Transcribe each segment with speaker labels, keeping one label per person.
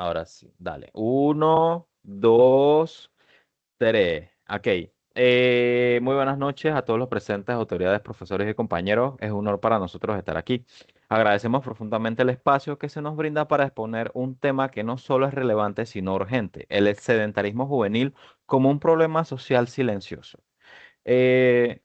Speaker 1: Ahora sí, dale. Uno, dos, tres. Ok. Muy buenas noches a todos los presentes, autoridades, profesores y compañeros. Es un honor para nosotros estar aquí. Agradecemos profundamente el espacio que se nos brinda para exponer un tema que no solo es relevante, sino urgente, el sedentarismo juvenil como un problema social silencioso. Eh,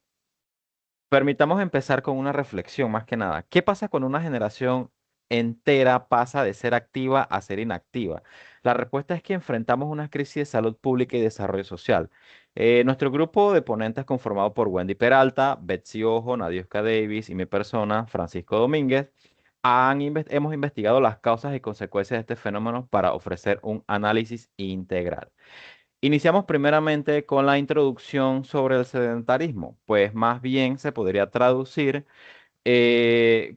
Speaker 1: Permitamos empezar con una reflexión más que nada. ¿Qué pasa cuando una generación entera pasa de ser activa a ser inactiva? La respuesta es que enfrentamos una crisis de salud pública y desarrollo social. Nuestro grupo de ponentes conformado por Wendy Peralta, Betsy Ojo, Nadioska Davis y mi persona, Francisco Domínguez, hemos investigado las causas y consecuencias de este fenómeno para ofrecer un análisis integral. Iniciamos primeramente con la introducción sobre el sedentarismo, pues más bien se podría traducir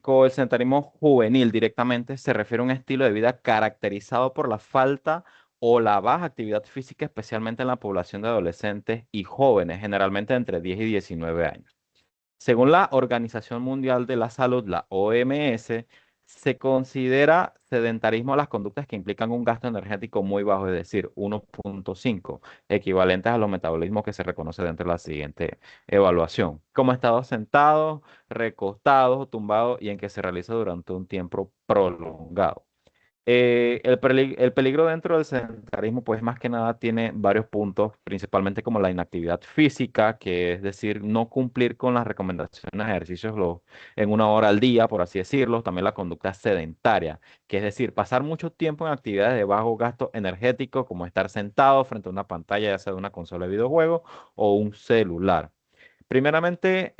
Speaker 1: con el sedentarismo juvenil directamente, se refiere a un estilo de vida caracterizado por la falta o la baja actividad física, especialmente en la población de adolescentes y jóvenes, generalmente entre 10 y 19 años. Según la Organización Mundial de la Salud, la OMS, se considera sedentarismo a las conductas que implican un gasto energético muy bajo, es decir, 1.5, equivalentes a los metabolismos que se reconoce dentro de la siguiente evaluación, como estados sentados, recostados o tumbados y en que se realiza durante un tiempo prolongado. El peligro dentro del sedentarismo, pues más que nada tiene varios puntos, principalmente como la inactividad física, que es decir, no cumplir con las recomendaciones de ejercicios en una hora al día, por así decirlo. También la conducta sedentaria, que es decir, pasar mucho tiempo en actividades de bajo gasto energético, como estar sentado frente a una pantalla, ya sea de una consola de videojuegos o un celular. Primeramente,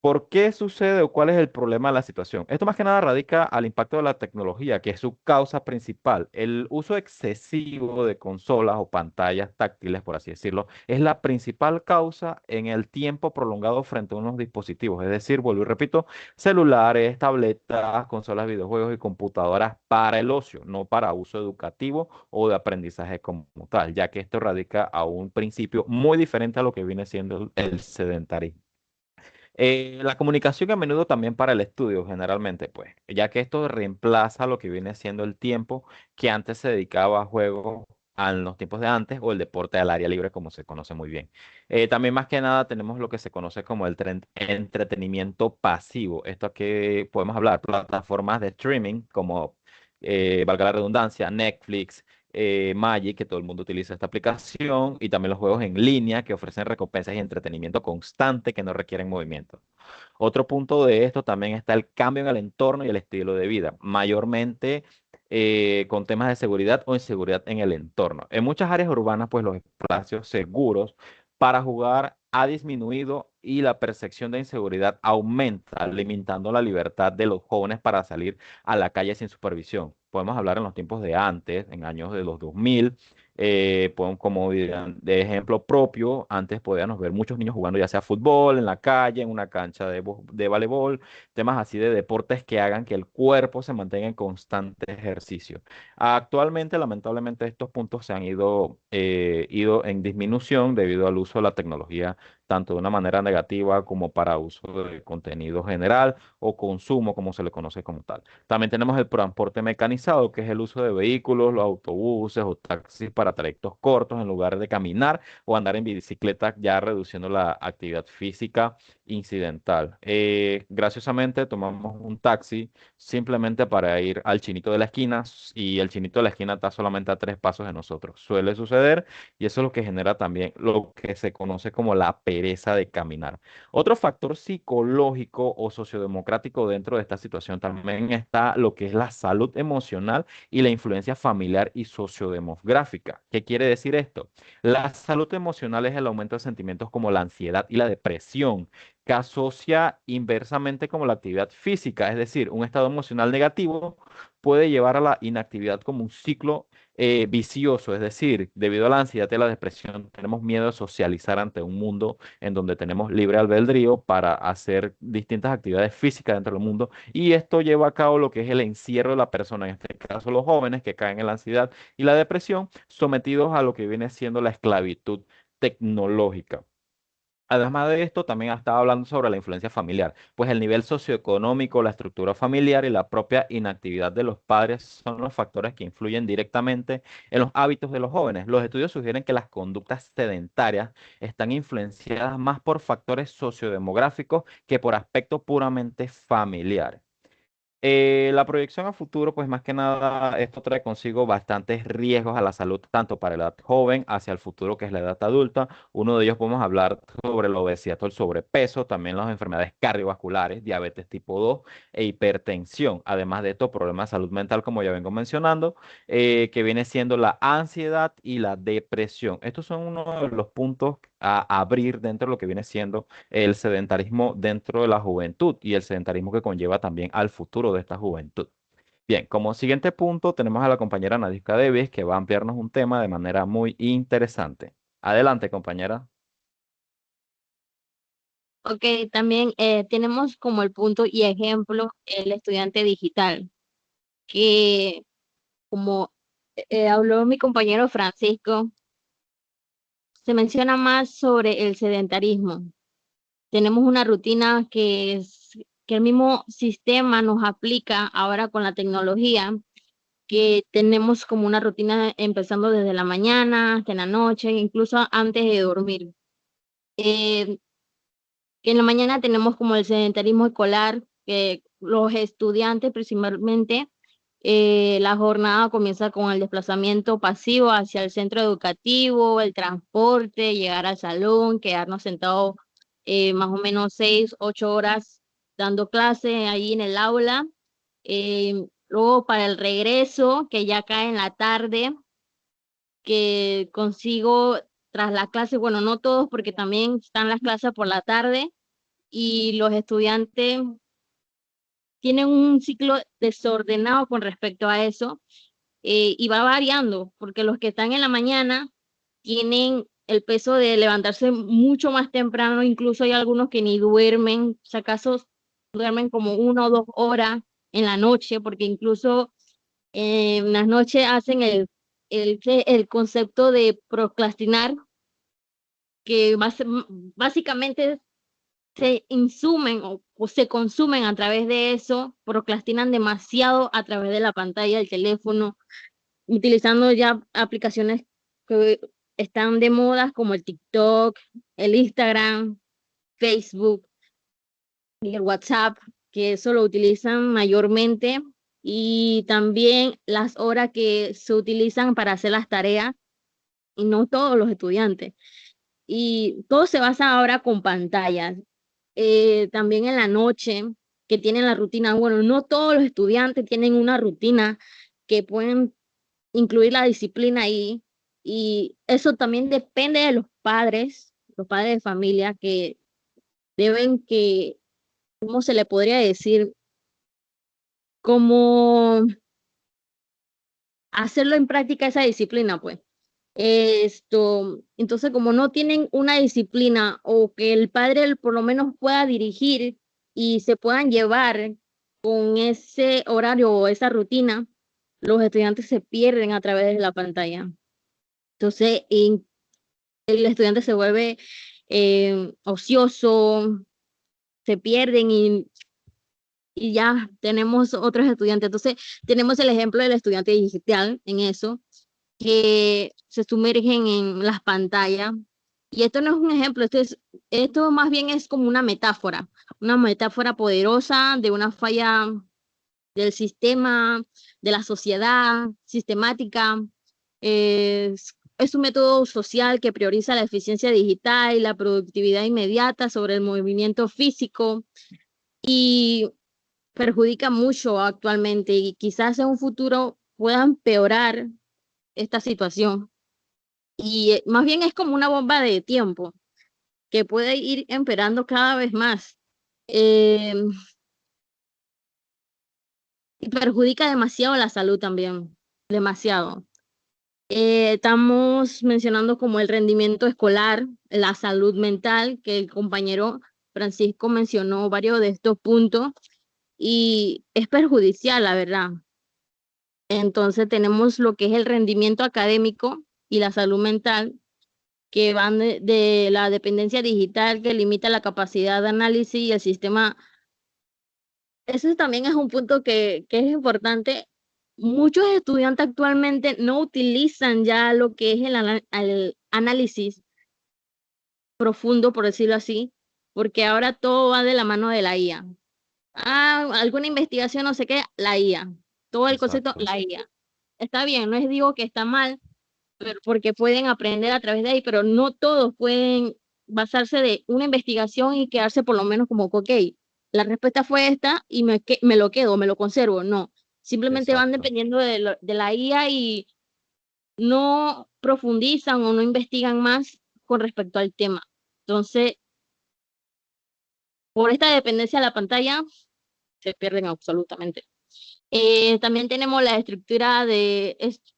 Speaker 1: ¿por qué sucede o cuál es el problema de la situación? Esto más que nada radica al impacto de la tecnología, que es su causa principal. El uso excesivo de consolas o pantallas táctiles, por así decirlo, es la principal causa en el tiempo prolongado frente a unos dispositivos. Es decir, vuelvo y repito, celulares, tabletas, consolas, videojuegos y computadoras para el ocio, no para uso educativo o de aprendizaje como tal, ya que esto radica a un principio muy diferente a lo que viene siendo el sedentarismo. La comunicación a menudo también para el estudio, generalmente, pues, ya que esto reemplaza lo que viene siendo el tiempo que antes se dedicaba a juegos en los tiempos de antes o el deporte al aire libre, como se conoce muy bien. También más que nada tenemos lo que se conoce como el entretenimiento pasivo. Esto que podemos hablar, plataformas de streaming como, valga la redundancia, Netflix, Magic, que todo el mundo utiliza esta aplicación, y también los juegos en línea que ofrecen recompensas y entretenimiento constante que no requieren movimiento. Otro punto de esto también está el cambio en el entorno y el estilo de vida, mayormente con temas de seguridad o inseguridad en el entorno. En muchas áreas urbanas, pues los espacios seguros para jugar ha disminuido y la percepción de inseguridad aumenta, limitando la libertad de los jóvenes para salir a la calle sin supervisión. Podemos hablar en los tiempos de antes, en años de los 2000, como de ejemplo propio, antes podíamos ver muchos niños jugando ya sea fútbol en la calle, en una cancha de voleibol, temas así de deportes que hagan que el cuerpo se mantenga en constante ejercicio. Actualmente, lamentablemente, estos puntos se han ido en disminución debido al uso de la tecnología, tanto de una manera negativa como para uso de contenido general o consumo, como se le conoce como tal. También tenemos el transporte mecanizado, que es el uso de vehículos, los autobuses o taxis para trayectos cortos en lugar de caminar o andar en bicicleta, ya reduciendo la actividad física incidental. Graciosamente tomamos un taxi simplemente para ir al chinito de la esquina y el chinito de la esquina está solamente a 3 pasos de nosotros. Suele suceder y eso es lo que genera también lo que se conoce como la pereza de caminar. Otro factor psicológico o sociodemocrático dentro de esta situación también está lo que es la salud emocional y la influencia familiar y sociodemográfica. ¿Qué quiere decir esto? La salud emocional es el aumento de sentimientos como la ansiedad y la depresión, que asocia inversamente como la actividad física, es decir, un estado emocional negativo puede llevar a la inactividad como un ciclo vicioso, es decir, debido a la ansiedad y la depresión, tenemos miedo de socializar ante un mundo en donde tenemos libre albedrío para hacer distintas actividades físicas dentro del mundo y esto lleva a cabo lo que es el encierro de la persona, en este caso los jóvenes que caen en la ansiedad y la depresión, sometidos a lo que viene siendo la esclavitud tecnológica. Además de esto, también estaba hablando sobre la influencia familiar, pues el nivel socioeconómico, la estructura familiar y la propia inactividad de los padres son los factores que influyen directamente en los hábitos de los jóvenes. Los estudios sugieren que las conductas sedentarias están influenciadas más por factores sociodemográficos que por aspectos puramente familiares. La proyección a futuro, pues más que nada, esto trae consigo bastantes riesgos a la salud, tanto para la edad joven hacia el futuro, que es la edad adulta. Uno de ellos podemos hablar sobre la obesidad o el sobrepeso, también las enfermedades cardiovasculares, diabetes tipo 2 e hipertensión. Además de esto, problemas de salud mental, como ya vengo mencionando, que viene siendo la ansiedad y la depresión. Estos son uno de los puntos a abrir dentro de lo que viene siendo el sedentarismo dentro de la juventud y el sedentarismo que conlleva también al futuro de esta juventud. Bien, como siguiente punto tenemos a la compañera Nadisca Davis que va a ampliarnos un tema de manera muy interesante. Adelante, compañera.
Speaker 2: Ok, también tenemos como el punto y ejemplo el estudiante digital, que como habló mi compañero Francisco, se menciona más sobre el sedentarismo. Tenemos una rutina que el mismo sistema nos aplica ahora con la tecnología, que tenemos como una rutina empezando desde la mañana hasta la noche, incluso antes de dormir. Eh, que en la mañana tenemos como el sedentarismo escolar, que los estudiantes principalmente, la jornada comienza con el desplazamiento pasivo hacia el centro educativo, el transporte, llegar al salón, quedarnos sentados más o menos 6, 8 horas dando clase ahí en el aula. Luego para el regreso, que ya cae en la tarde, que consigo tras la clase, bueno, no todos porque también están las clases por la tarde y los estudiantes tienen un ciclo desordenado con respecto a eso, y va variando, porque los que están en la mañana tienen el peso de levantarse mucho más temprano, incluso hay algunos que ni duermen, si acaso duermen como 1 o 2 horas en la noche, porque incluso en las noches hacen el concepto de procrastinar, que básicamente se insumen o se consumen a través de eso, procrastinan demasiado a través de la pantalla del teléfono, utilizando ya aplicaciones que están de moda como el TikTok, el Instagram, Facebook y el WhatsApp, que eso lo utilizan mayormente, y también las horas que se utilizan para hacer las tareas, y no todos los estudiantes. Y todo se basa ahora con pantallas. También en la noche, que tienen la rutina, bueno, no todos los estudiantes tienen una rutina que pueden incluir la disciplina ahí, y eso también depende de los padres de familia, que deben que, ¿cómo se le podría decir? Como hacerlo en práctica esa disciplina, pues. Entonces, como no tienen una disciplina o que el padre por lo menos pueda dirigir y se puedan llevar con ese horario o esa rutina, los estudiantes se pierden a través de la pantalla. Entonces, el estudiante se vuelve ocioso, se pierden y ya tenemos otros estudiantes. Entonces, tenemos el ejemplo del estudiante digital en eso, que se sumergen en las pantallas. Y esto no es un ejemplo, esto más bien es como una metáfora poderosa de una falla del sistema, de la sociedad sistemática. Es un método social que prioriza la eficiencia digital y la productividad inmediata sobre el movimiento físico, y perjudica mucho actualmente, y quizás en un futuro pueda empeorar esta situación. Y más bien es como una bomba de tiempo que puede ir empeorando cada vez más, eh, y perjudica demasiado la salud también, demasiado. Estamos mencionando como el rendimiento escolar, la salud mental, que el compañero Francisco mencionó varios de estos puntos, y es perjudicial, la verdad. Entonces tenemos lo que es el rendimiento académico y la salud mental, que van de la dependencia digital que limita la capacidad de análisis y el sistema. Eso también es un punto que es importante. Muchos estudiantes actualmente no utilizan ya lo que es el análisis profundo, por decirlo así, porque ahora todo va de la mano de la IA. Ah, alguna investigación, no sé qué, la IA. Todo el concepto,
Speaker 1: Exacto.
Speaker 2: la IA. Está bien, no es digo que está mal, pero porque pueden aprender a través de ahí, pero no todos pueden basarse de una investigación y quedarse por lo menos como, ok, la respuesta fue esta y me lo quedo, me lo conservo. No, simplemente van
Speaker 1: Exacto.
Speaker 2: dependiendo de la IA y no profundizan o no investigan más con respecto al tema. Entonces, por esta dependencia de la pantalla, se pierden absolutamente. También tenemos la estructura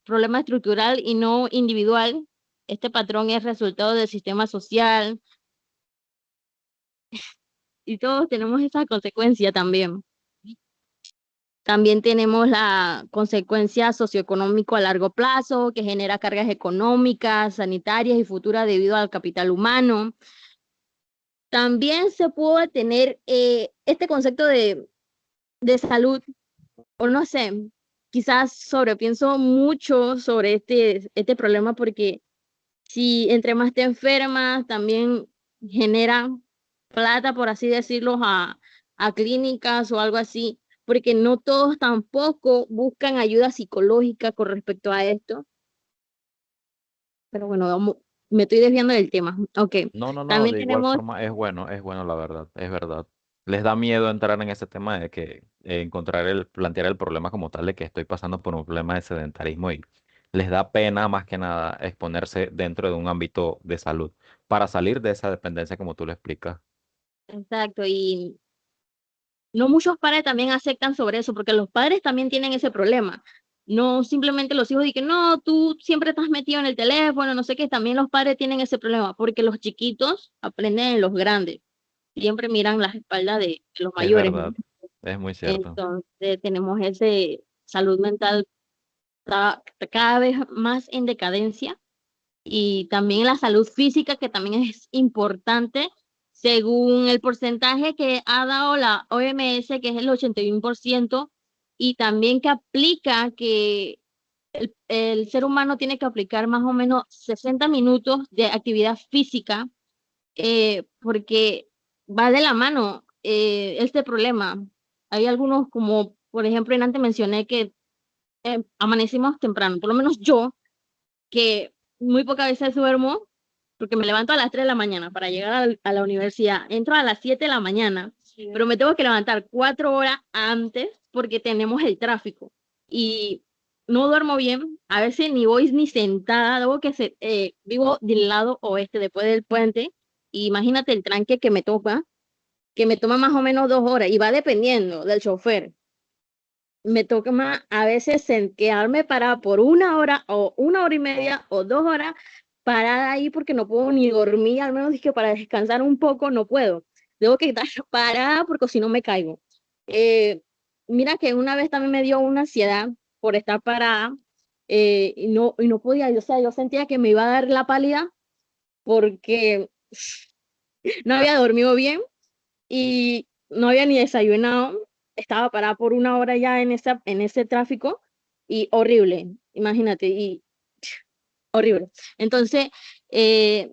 Speaker 2: problema estructural y no individual. Este patrón es resultado del sistema social y todos tenemos esa consecuencia también. También tenemos la consecuencia socioeconómico a largo plazo, que genera cargas económicas, sanitarias y futuras debido al capital humano. También se puede tener este concepto de salud, o no sé, quizás sobrepienso mucho sobre este problema porque si entre más te enfermas, también genera plata, por así decirlo, a clínicas o algo así, porque no todos tampoco buscan ayuda psicológica con respecto a esto. Pero bueno, me estoy desviando del tema. Ok,
Speaker 1: No, no, no,
Speaker 2: también
Speaker 1: de igual
Speaker 2: tenemos,
Speaker 1: forma es bueno la verdad, es verdad. Les da miedo entrar en ese tema de que plantear el problema como tal de que estoy pasando por un problema de sedentarismo y les da pena más que nada exponerse dentro de un ámbito de salud para salir de esa dependencia como tú lo explicas.
Speaker 2: exacto, y no muchos padres también aceptan sobre eso, porque los padres también tienen ese problema. No simplemente los hijos dicen, no, tú siempre estás metido en el teléfono, no sé qué, también los padres tienen ese problema, porque los chiquitos aprenden en los grandes, siempre miran las espaldas de los
Speaker 1: Es
Speaker 2: mayores, ¿no?
Speaker 1: verdad, es muy cierto.
Speaker 2: Entonces tenemos ese salud mental cada vez más en decadencia y también la salud física, que también es importante, según el porcentaje que ha dado la OMS, que es el 81%, y también que aplica que el ser humano tiene que aplicar más o menos 60 minutos de actividad física, porque va de la mano este problema. Hay algunos, como por ejemplo, antes mencioné que amanecimos temprano, por lo menos yo, que muy pocas veces duermo, porque me levanto a las 3 de la mañana para llegar a la universidad. Entro a las 7 de la mañana, pero me tengo que levantar 4 horas antes porque tenemos el tráfico. Y no duermo bien, a veces ni voy ni sentada, vivo del lado oeste, después del puente, y imagínate el tranque que me toma más o menos 2 horas, y va dependiendo del chofer. Me toca más a veces quedarme parada por 1 hora o 1 hora y media o 2 horas parada ahí porque no puedo ni dormir, al menos que para descansar un poco no puedo. Tengo que estar parada porque si no me caigo. Eh, Mira que una vez también me dio una ansiedad por estar parada y no podía, o sea, yo sentía que me iba a dar la pálida porque no había dormido bien y no había ni desayunado, estaba parada por 1 hora ya en ese tráfico y horrible, imagínate, y horrible. Entonces, eh,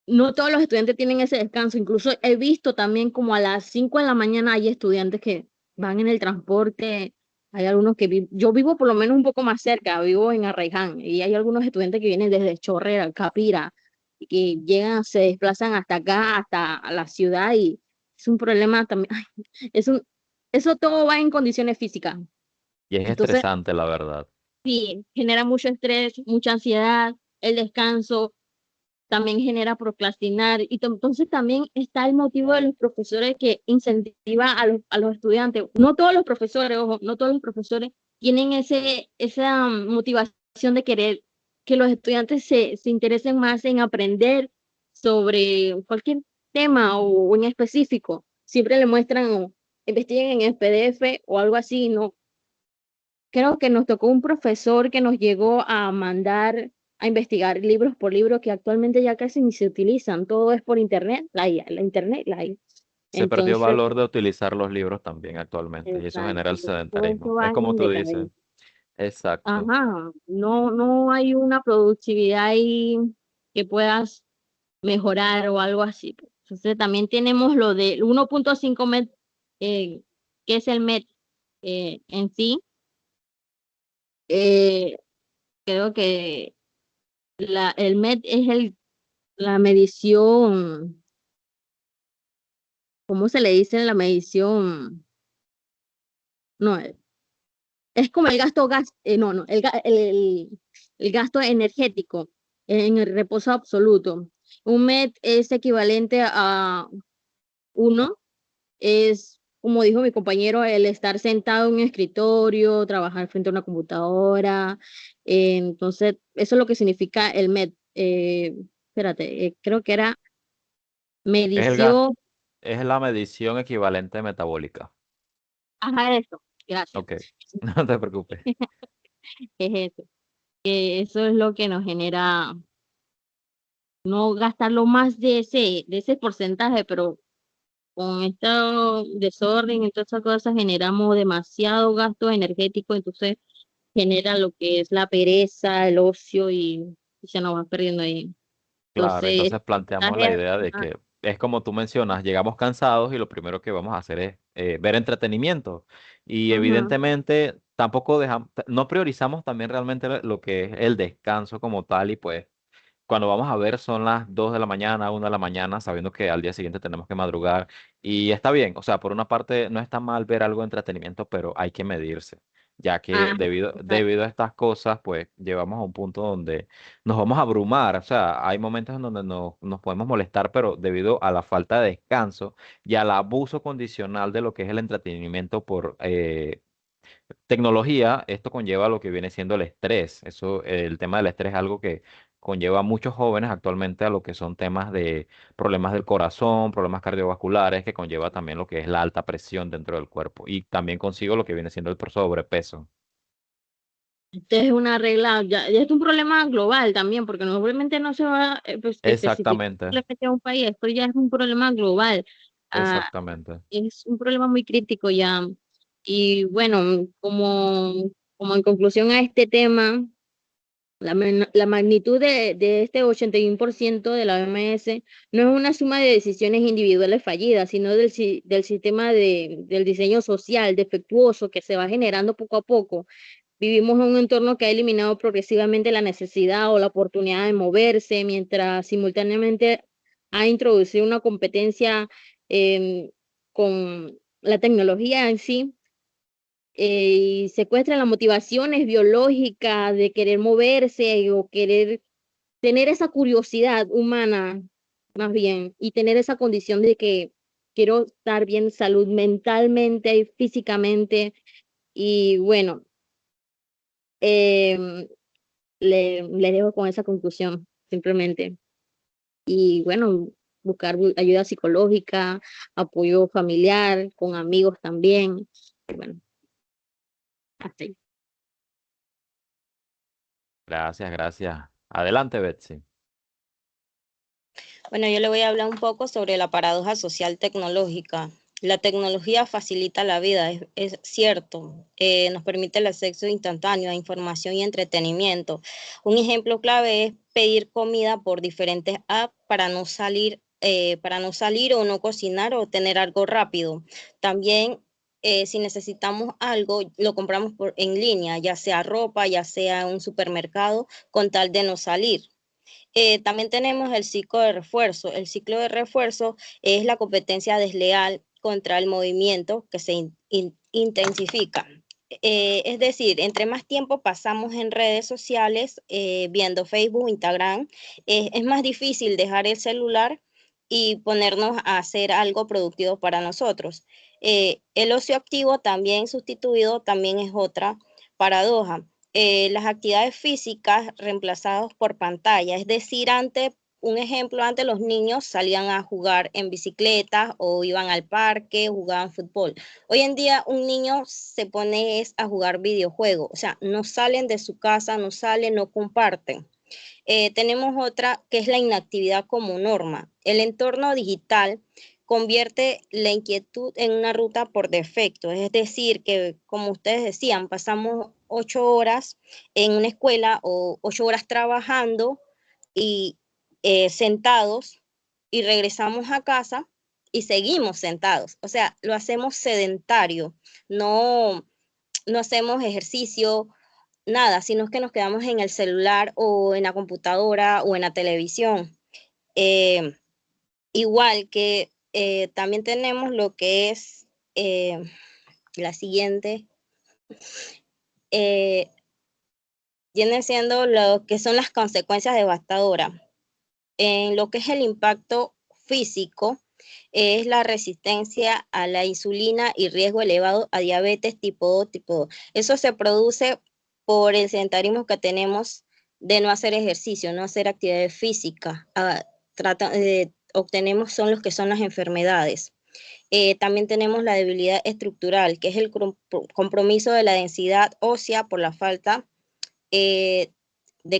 Speaker 2: no todos los estudiantes tienen ese descanso, incluso he visto también como a las 5 de la mañana hay estudiantes que van en el transporte, hay algunos yo vivo por lo menos un poco más cerca, vivo en Arraiján, y hay algunos estudiantes que vienen desde Chorrera, Capira, y que llegan, se desplazan hasta acá, hasta la ciudad, y es un problema también, ay, eso todo va en condiciones físicas.
Speaker 1: Y es
Speaker 2: Entonces,
Speaker 1: estresante, la verdad.
Speaker 2: sí, genera mucho estrés, mucha ansiedad, el descanso, también genera procrastinar y entonces también está el motivo de los profesores que incentiva a los estudiantes. No todos los profesores, ojo, no todos los profesores tienen esa motivación de querer que los estudiantes se interesen más en aprender sobre cualquier tema o en específico. Siempre le muestran o investiguen en el PDF o algo así, ¿no? Creo que nos tocó un profesor que nos llegó a mandar a investigar libros por libro que actualmente ya casi ni se utilizan, todo es por internet, la internet, la IA.
Speaker 1: Se perdió
Speaker 2: Entonces,
Speaker 1: valor de utilizar los libros también actualmente y eso genera
Speaker 2: exacto,
Speaker 1: el
Speaker 2: todo eso
Speaker 1: sedentarismo. Es
Speaker 2: va
Speaker 1: como
Speaker 2: en
Speaker 1: tú dices.
Speaker 2: decadencia.
Speaker 1: Exacto.
Speaker 2: Ajá, no hay una productividad ahí que puedas mejorar o algo así. Entonces también tenemos lo del 1.5 MET, eh, que es el MET en sí. Eh, creo que el MET es la medición, ¿cómo se le dice la medición? No, es como el no, el gasto energético en el reposo absoluto. Un MET es equivalente a uno, es, como dijo mi compañero, el estar sentado en un escritorio, trabajar frente a una computadora. Entonces, eso es lo que significa el MET. Espérate, creo que era
Speaker 1: Es el gas,
Speaker 2: medición,
Speaker 1: es la medición equivalente metabólica.
Speaker 2: ajá, eso, gracias.
Speaker 1: Ok, no te preocupes.
Speaker 2: Es eso, que eso es lo que nos genera no gastarlo más de ese porcentaje, pero con este desorden y todas esas cosas generamos demasiado gasto energético, entonces genera lo que es la pereza, el ocio y se nos va perdiendo ahí.
Speaker 1: Claro,
Speaker 2: Entonces,
Speaker 1: entonces planteamos la idea de que es como tú mencionas, llegamos cansados y lo primero que vamos a hacer es ver entretenimiento. Y
Speaker 2: ujú,
Speaker 1: evidentemente tampoco dejamos, no priorizamos también realmente lo que es el descanso como tal y pues cuando vamos a ver son las 2 de la mañana, 1 de la mañana, sabiendo que al día siguiente tenemos que madrugar. Y está bien, o sea, por una parte no está mal ver algo de entretenimiento, pero hay que medirse, ya que
Speaker 2: ajá,
Speaker 1: debido a estas cosas, pues llegamos a un punto donde nos vamos a abrumar. O sea, hay momentos en donde nos podemos molestar, pero debido a la falta de descanso y al abuso condicional de lo que es el entretenimiento por tecnología, esto conlleva lo que viene siendo el estrés. Eso, el tema del estrés es algo que conlleva a muchos jóvenes actualmente a lo que son temas de problemas del corazón, problemas cardiovasculares, que conlleva también lo que es la alta presión dentro del cuerpo. Y también consigo lo que viene siendo el sobrepeso.
Speaker 2: este es una regla, ya es un problema global también, porque normalmente no se va pues, especificar
Speaker 1: Exactamente,
Speaker 2: simplemente a un país, esto ya es un problema global. Ah,
Speaker 1: exactamente.
Speaker 2: es un problema muy crítico ya. Y bueno, como en conclusión a este tema, la magnitud de este 81% de la OMS no es una suma de decisiones individuales fallidas, sino del sistema del diseño social defectuoso que se va generando poco a poco. Vivimos en un entorno que ha eliminado progresivamente la necesidad o la oportunidad de moverse, mientras simultáneamente ha introducido una competencia con la tecnología en sí, y secuestran las motivaciones biológicas de querer moverse o querer tener esa curiosidad humana, más bien, y tener esa condición de que quiero estar bien salud mentalmente y físicamente. Y bueno, em, le dejo con esa conclusión, simplemente. Y bueno, buscar ayuda psicológica, apoyo familiar, con amigos también. Y bueno, hasta ahí.
Speaker 1: Gracias, gracias. Adelante, Betsy.
Speaker 3: Bueno, yo le voy a hablar un poco sobre la paradoja social tecnológica. La tecnología facilita la vida, es cierto, nos permite el acceso instantáneo a información y entretenimiento. Un ejemplo clave es pedir comida por diferentes apps para no salir o no cocinar o tener algo rápido. También si necesitamos algo, lo compramos en línea, ya sea ropa, ya sea un supermercado, con tal de no salir. También tenemos el ciclo de refuerzo. El ciclo de refuerzo es la competencia desleal contra el movimiento que se intensifica. Es decir, entre más tiempo pasamos en redes sociales, viendo Facebook, Instagram, es más difícil dejar el celular y ponernos a hacer algo productivo para nosotros. El ocio activo también sustituido también es otra paradoja. Las actividades físicas reemplazadas por pantalla, es decir, un ejemplo, antes los niños salían a jugar en bicicleta o iban al parque, jugaban fútbol. Hoy en día un niño se pone a jugar videojuegos, o sea, no salen de su casa, no salen, no comparten. Tenemos otra que es la inactividad como norma. El entorno digital convierte la inquietud en una ruta por defecto, es decir, que como ustedes decían, pasamos 8 horas en una escuela o 8 horas trabajando y sentados y regresamos a casa y seguimos sentados. O sea, lo hacemos sedentario, no, no hacemos ejercicio, nada, sino que nos quedamos en el celular o en la computadora o en la televisión. Eh, Igual que también tenemos lo que es la siguiente, eh, viene siendo lo que son las consecuencias devastadoras. En lo que es el impacto físico, es la resistencia a la insulina y riesgo elevado a diabetes tipo 2, tipo 2. Eso se produce por el sedentarismo que tenemos de no hacer ejercicio, no hacer actividades físicas. Obtenemos son los que son las enfermedades. También tenemos la debilidad estructural, que es el compromiso de la densidad ósea por la falta de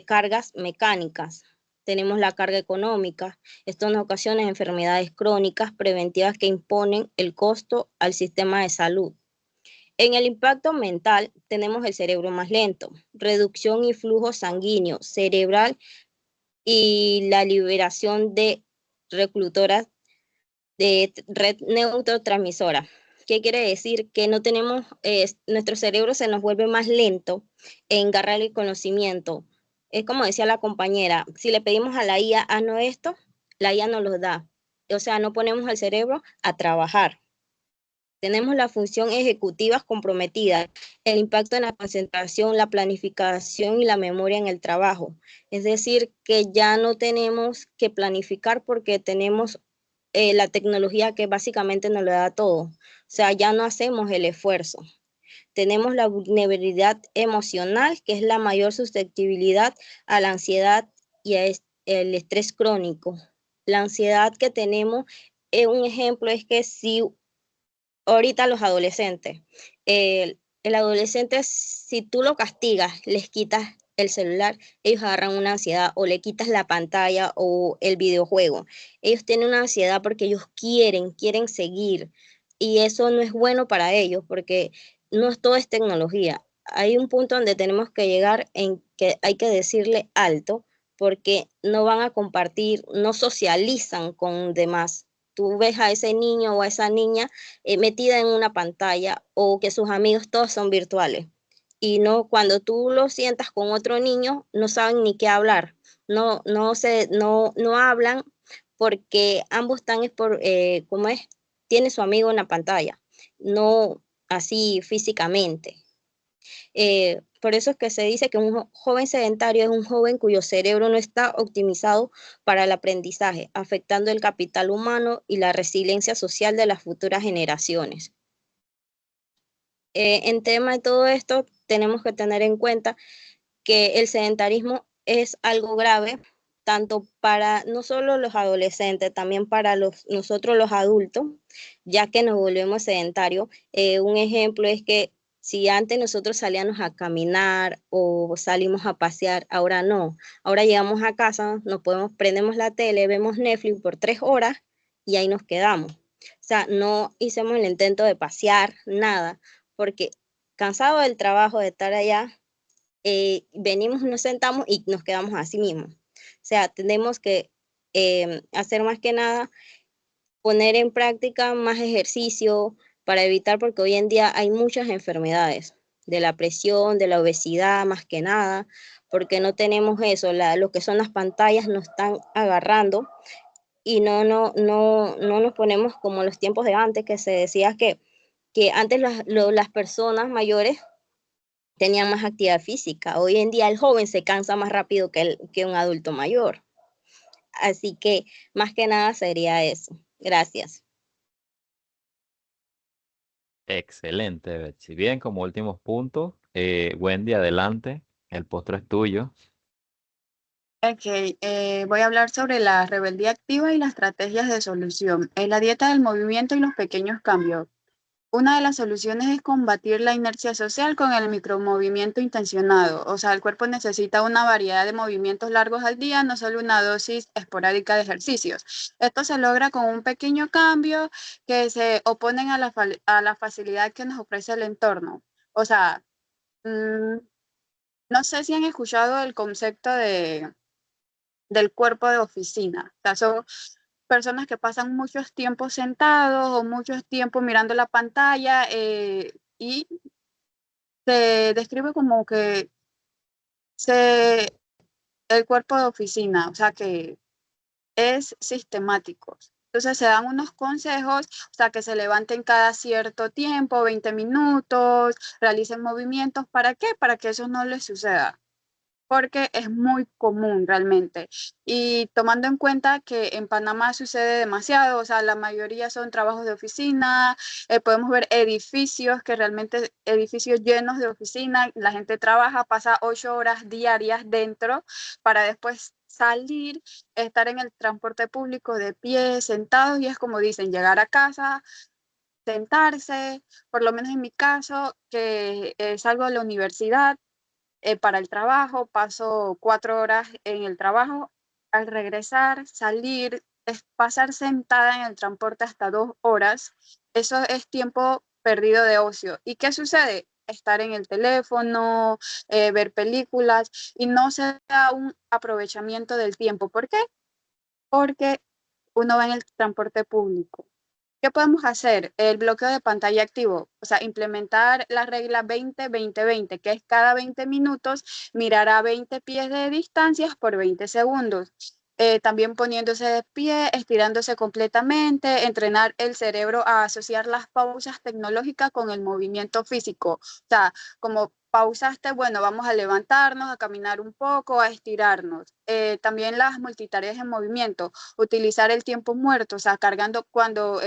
Speaker 3: cargas mecánicas. Tenemos la carga económica. Esto en ocasiones enfermedades crónicas preventivas que imponen el costo al sistema de salud. En el impacto mental tenemos el cerebro más lento, reducción y flujo sanguíneo cerebral y la liberación de reclutoras de red neurotransmisora. ¿Qué quiere decir? Que no tenemos, nuestro cerebro se nos vuelve más lento en agarrar el conocimiento. Es como decía la compañera, si le pedimos a la IA, haznos esto, la IA nos lo da. O sea, no ponemos al cerebro a trabajar. Tenemos la función ejecutiva comprometida, el impacto en la concentración, la planificación y la memoria en el trabajo. Es decir, que ya no tenemos que planificar porque tenemos la tecnología que básicamente nos lo da todo. O sea, ya no hacemos el esfuerzo. Tenemos la vulnerabilidad emocional, que es la mayor susceptibilidad a la ansiedad y el estrés crónico. La ansiedad que tenemos, un ejemplo es que si ahorita los adolescentes, el adolescente, si tú lo castigas, les quitas el celular, ellos agarran una ansiedad o le quitas la pantalla o el videojuego. Ellos tienen una ansiedad porque ellos quieren seguir y eso no es bueno para ellos porque no es todo es tecnología. Hay un punto donde tenemos que llegar en que hay que decirle alto porque no van a compartir, no socializan con demás. Tú ves a ese niño o a esa niña metida en una pantalla o que sus amigos todos son virtuales y no, cuando tú lo sientas con otro niño, no saben ni qué hablar, no hablan porque ambos están ¿cómo es? Tiene su amigo en la pantalla, no así físicamente. Por eso es que se dice que un joven sedentario es un joven cuyo cerebro no está optimizado para el aprendizaje, afectando el capital humano y la resiliencia social de las futuras generaciones. En tema de todo esto, tenemos que tener en cuenta que el sedentarismo es algo grave, tanto para no solo los adolescentes, también para nosotros los adultos, ya que nos volvemos sedentarios. Un ejemplo es que si antes nosotros salíamos a caminar o salimos a pasear, ahora no. Ahora llegamos a casa, prendemos la tele, vemos Netflix por 3 horas y ahí nos quedamos. O sea, no hicimos el intento de pasear, nada, porque cansado del trabajo, de estar allá, venimos, nos sentamos y nos quedamos así mismo. O sea, tenemos que hacer más que nada, poner en práctica más ejercicio para evitar, porque hoy en día hay muchas enfermedades, de la presión, de la obesidad, más que nada, porque no tenemos eso, lo que son las pantallas nos están agarrando y no nos ponemos como los tiempos de antes, que se decía que antes las personas mayores tenían más actividad física. Hoy en día el joven se cansa más rápido que un adulto mayor. Así que más que nada sería eso. Gracias.
Speaker 1: Excelente, Betsy. Bien, como últimos puntos, Wendy, adelante. El postre es tuyo.
Speaker 4: Ok, voy a hablar sobre la rebeldía activa y las estrategias de solución. En la dieta del movimiento y los pequeños cambios. una de las soluciones es combatir la inercia social con el micromovimiento intencionado. O sea, el cuerpo necesita una variedad de movimientos largos al día, no solo una dosis esporádica de ejercicios. Esto se logra con un pequeño cambio que se oponen a la facilidad que nos ofrece el entorno. O sea, mm, no sé si han escuchado el concepto del cuerpo de oficina. O sea, son personas que pasan muchos tiempos sentados o muchos tiempos mirando la pantalla y se describe como que se, el cuerpo de oficina, o sea que es sistemático. Entonces se dan unos consejos, o sea, que se levanten cada cierto tiempo, 20 minutos, realicen movimientos. ¿Para qué? Para que eso no les suceda, porque es muy común realmente. Y tomando en cuenta que en Panamá sucede demasiado, o sea, la mayoría son trabajos de oficina, podemos ver edificios que realmente, edificios llenos de oficina, la gente trabaja, pasa 8 horas diarias dentro para después salir, estar en el transporte público de pie, sentados, y es como dicen, llegar a casa, sentarse, por lo menos en mi caso, que salgo de la universidad para el trabajo, paso 4 horas en el trabajo, al regresar, salir, pasar sentada en el transporte hasta 2 horas, eso es tiempo perdido de ocio. ¿Y qué sucede? Estar en el teléfono, ver películas y no se da un aprovechamiento del tiempo. ¿Por qué? Porque uno va en el transporte público. ¿Qué podemos hacer? El bloqueo de pantalla activo, o sea, implementar la regla 20-20-20, que es cada 20 minutos mirar a 20 pies de distancia por 20 segundos. También poniéndose de pie, estirándose completamente, entrenar el cerebro a asociar las pausas tecnológicas con el movimiento físico. O sea, como pausaste, bueno, vamos a levantarnos, a caminar un poco, a estirarnos. También las multitareas en movimiento, utilizar el tiempo muerto, o sea, cargando cuando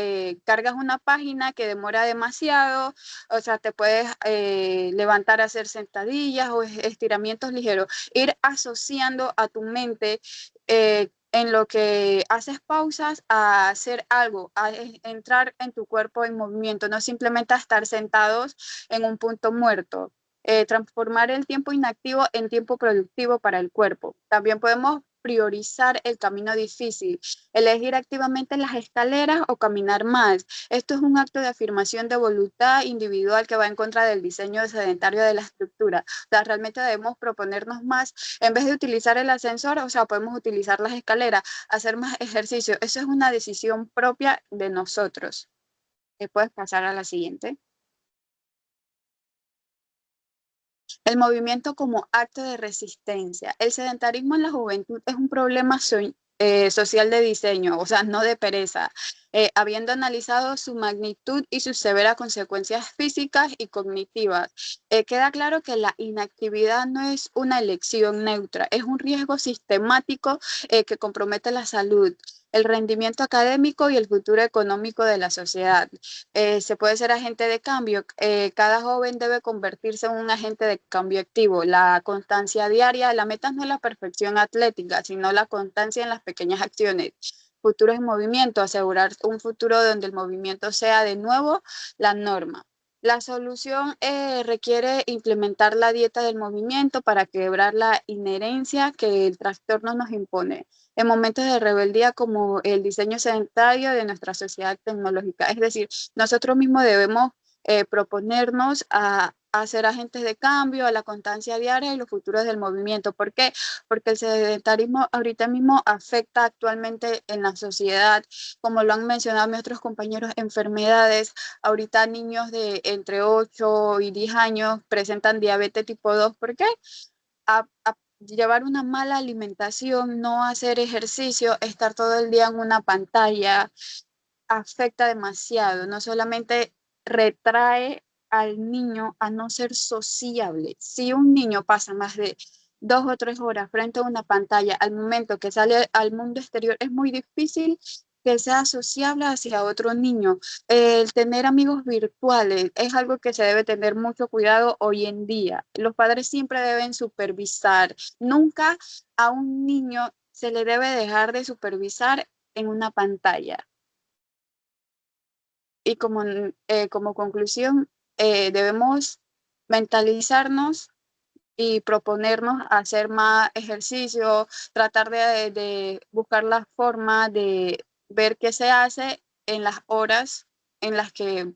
Speaker 4: cargas una página que demora demasiado, o sea, te puedes levantar a hacer sentadillas o estiramientos ligeros, ir asociando a tu mente en lo que haces pausas a hacer algo, a entrar en tu cuerpo en movimiento, no simplemente a estar sentados en un punto muerto. Transformar el tiempo inactivo en tiempo productivo para el cuerpo. También podemos priorizar el camino difícil, elegir activamente las escaleras o caminar más. Esto es un acto de afirmación de voluntad individual que va en contra del diseño sedentario de la estructura. O sea, realmente debemos proponernos más, en vez de utilizar el ascensor, o sea, podemos utilizar las escaleras, hacer más ejercicio. Eso es una decisión propia de nosotros. Puedes pasar a la siguiente. El movimiento como acto de resistencia. El sedentarismo en la juventud es un problema social de diseño, o sea, no de pereza. Habiendo analizado su magnitud y sus severas consecuencias físicas y cognitivas, queda claro que la inactividad no es una elección neutra, es un riesgo sistemático que compromete la salud, el rendimiento académico y el futuro económico de la sociedad. Se puede ser agente de cambio. Cada joven debe convertirse en un agente de cambio activo. La constancia diaria, la meta no es la perfección atlética, sino la constancia en las pequeñas acciones. Futuros en movimiento, asegurar un futuro donde el movimiento sea de nuevo la norma. La solución requiere implementar la dieta del movimiento para quebrar la inherencia que el trastorno nos impone en momentos de rebeldía como el diseño sedentario de nuestra sociedad tecnológica. Es decir, nosotros mismos debemos proponernos a ser agentes de cambio, a la constancia diaria y los futuros del movimiento. ¿Por qué? Porque el sedentarismo ahorita mismo afecta actualmente en la sociedad, como lo han mencionado mis otros compañeros, enfermedades. Ahorita niños de entre 8 y 10 años presentan diabetes tipo 2. ¿Por qué? A llevar una mala alimentación, no hacer ejercicio, estar todo el día en una pantalla, afecta demasiado. No solamente retrae al niño a no ser sociable. Si un niño pasa más de 2 o 3 horas frente a una pantalla, al momento que sale al mundo exterior, es muy difícil que sea sociable hacia otro niño. El tener amigos virtuales es algo que se debe tener mucho cuidado hoy en día. Los padres siempre deben supervisar. Nunca a un niño se le debe dejar de supervisar en una pantalla. Y como conclusión, debemos mentalizarnos y proponernos hacer más ejercicio, tratar de buscar la forma de ver qué se hace en las horas en las que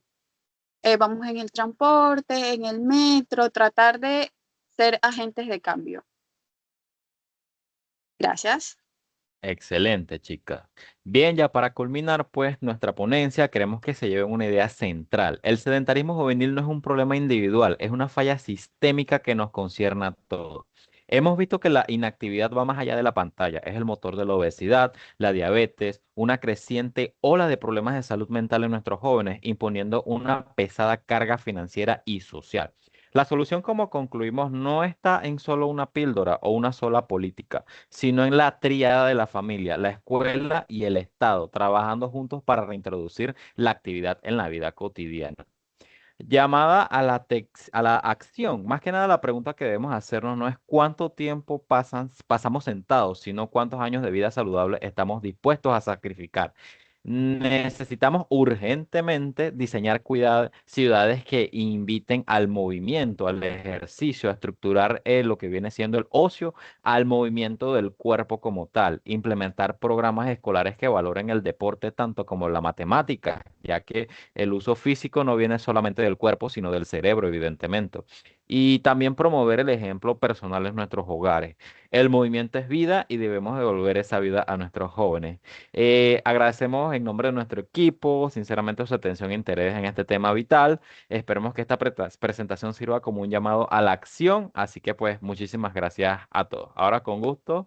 Speaker 4: vamos en el transporte, en el metro, tratar de ser agentes de cambio. Gracias.
Speaker 1: Excelente, chica. Bien, ya para culminar, pues, nuestra ponencia, queremos que se lleve una idea central. El sedentarismo juvenil no es un problema individual, es una falla sistémica que nos concierne a todos. Hemos visto que la inactividad va más allá de la pantalla, es el motor de la obesidad, la diabetes, una creciente ola de problemas de salud mental en nuestros jóvenes, imponiendo una pesada carga financiera y social. La solución, como concluimos, no está en solo una píldora o una sola política, sino en la tríada de la familia, la escuela y el Estado, trabajando juntos para reintroducir la actividad en la vida cotidiana. Llamada a la acción. Más que nada, la pregunta que debemos hacernos no es cuánto tiempo pasamos sentados, sino cuántos años de vida saludable estamos dispuestos a sacrificar. Necesitamos urgentemente diseñar ciudades que inviten al movimiento, al ejercicio, a estructurar lo que viene siendo el ocio, al movimiento del cuerpo como tal, implementar programas escolares que valoren el deporte tanto como la matemática, ya que el uso físico no viene solamente del cuerpo, sino del cerebro, evidentemente. Y también promover el ejemplo personal en nuestros hogares. El movimiento es vida y debemos devolver esa vida a nuestros jóvenes. Agradecemos en nombre de nuestro equipo, sinceramente, su atención e interés en este tema vital. Esperemos que esta presentación sirva como un llamado a la acción. Así que, pues, muchísimas gracias a todos. Ahora, con gusto.